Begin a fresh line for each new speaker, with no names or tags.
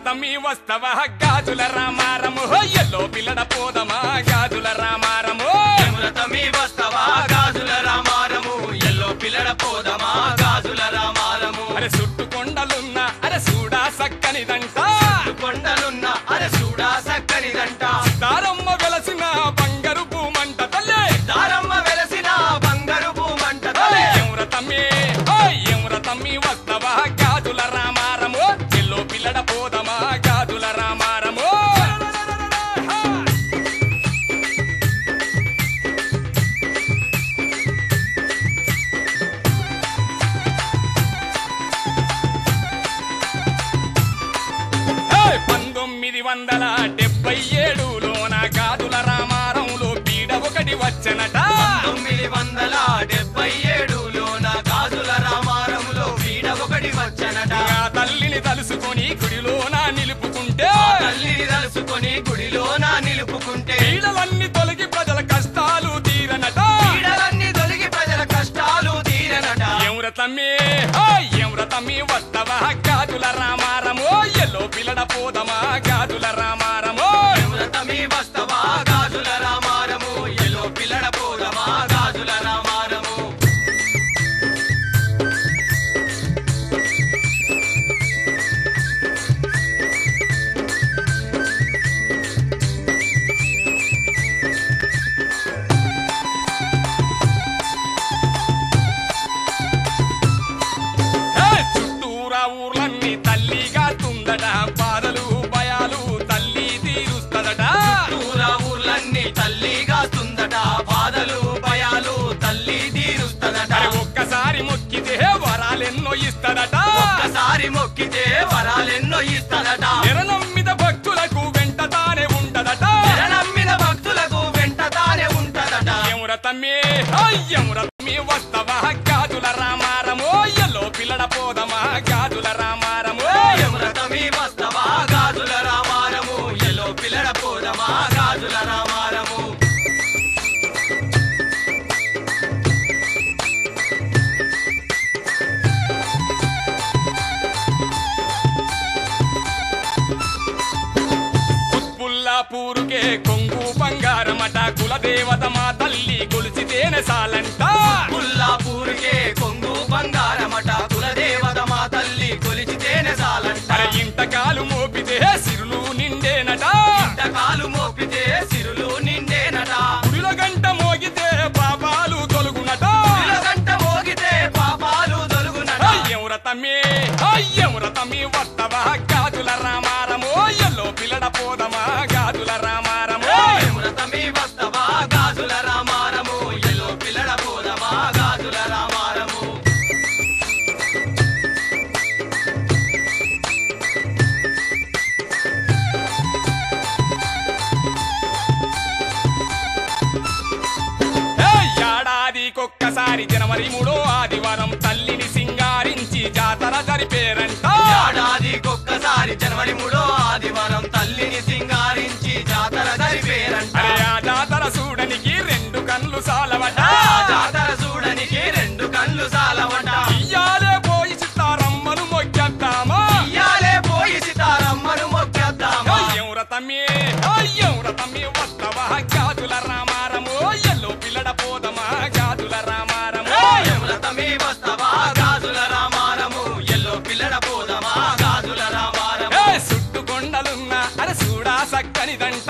తమ్మి వస్తవా గాజుల రామారము ఎల్లో పిల్లడ పోదమా గాజుల రామారము
తమ్మి వస్తవా గాజుల రామారము ఎల్లో పిల్లడ పోదమా గాజుల రామారము
అరే చుట్టుకొండలున్న అరే చూడా సక్కనిదంట
కొండలున్న అరే చూడా సక్కనిదంట
దారమ్మ వెలసిన బంగారు భూమంట తల్లే
దారమ్మ వెలసిన బంగారు భూమంట తల్లే
ఎముర తమ్మి వస్తవా గాజుల రామారము ఎల్లో పిల్లడ పోదమా గాజుల రామారము లోన గాజుల రామారంలో పీడ ఒకటి వచ్చనట
1977 లోన గాజుల రామారంలో పీడ ఒకటి వచ్చనట
తల్లిని తలుసుకొని గుడిలోన నిలుపుకుంటే
తల్లిని తలుసుకొని గుడిలోన నిలుపుకుంటే
పీడలన్నీ తొలగి ప్రజల కష్టాలు తీరనట
పీడలన్నీ తొలగి ప్రజల కష్టాలు తీరనట
ఎముర తమ్మి వస్తవా గాజుల రామారము ఎల్లో పిల్లడ పోదమా గాజుల రామారము
తమ్మి వస్తవా గాజుల రామారము ఎల్లో పిల్లడ పోదమా గాజుల రామారము
చుట్టూరా ఊర్లన్నీ తల్లిగా తుందట బాధలు భయాలు తల్లి తీరుస్తదట
చుట్టూరా ఊర్లన్నీ తల్లిగా తుందట బాధలు భయాలు తల్లి తీరుస్తదట
ఒక్కసారి మొక్కితే వరాలెన్నో ఇస్తదట
ఒక్కసారి మొక్కితే వరాలెన్నో ఇస్తదట
ఎరనమ్మిద భక్తులకు వెంట తానే ఉండదట
నమ్మిన భక్తులకు వెంట తానే ఉంటదట
ఎముర తమ్మి వస్తవా గాజుల రామారము ఎల్లో పిల్లడ పోదమా గాజుల రామారము
తమ్మి వస్తవా గాజుల రామారము ఎల్లో పిల్లడ పోదమా గాజుల రామారము
పూరుకే కొంగు బంగారమట కులదేవత మా తల్లి కొలిచితేనే సాలంట
పుల్లాపూరుకే కొంగు బంగారమట కులదేవత మా తల్లి కొలిచితేనే సాలంట
ఇంతకాలు మోపితే సిరులు నిండేనట
ఇంతకాలు మోపితే సిరులు నిండేనట
గుడిల గంట మోగితే పాపాలు తొలుగునట
గంట మోగితే పాపాలు తొలుగునట
ఎముర తమ్మి వస్తవా గాజుల రామారము ఎల్లో పిల్లడ పోదమా గాజుల రామారము
తమ్మి వస్తవా గాజుల రామారము ఎల్లో పిల్లడ పోదమా గాజుల రామారము
ఏడాదికొక్కసారి జనవరి 3వ ఆదివారం తల్లిని సింగారించి జాతర జరిపేరంట
ఏడాదికొక్కసారి జనవరి 3వ ఆదివారం తల్లిని సింగారించి జాతర జరిపేరంట
ఆ జాతర చూడనికి 2 కళ్ళు సాలవట
జాతర చూడనికి 2 కళ్ళు సాలవట
ఇయ్యాలే పోయి సీతారమ్మను మొక్కేద్దామా
ఇయ్యాలే పోయి సీతారమ్మను మొక్కేద్దామా
ఎముర తమ్మి వస్తవా గాజుల రామారము ఎల్లో పిల్లడ పోదమా గాజుల రామారము
తమ్మి వస్తవా గాజుల రామారము ఎల్లో పిల్లడ పోదమా గాజుల రామారము
చుట్టుకొండలున్న అరే చూడా సక్కనిదంట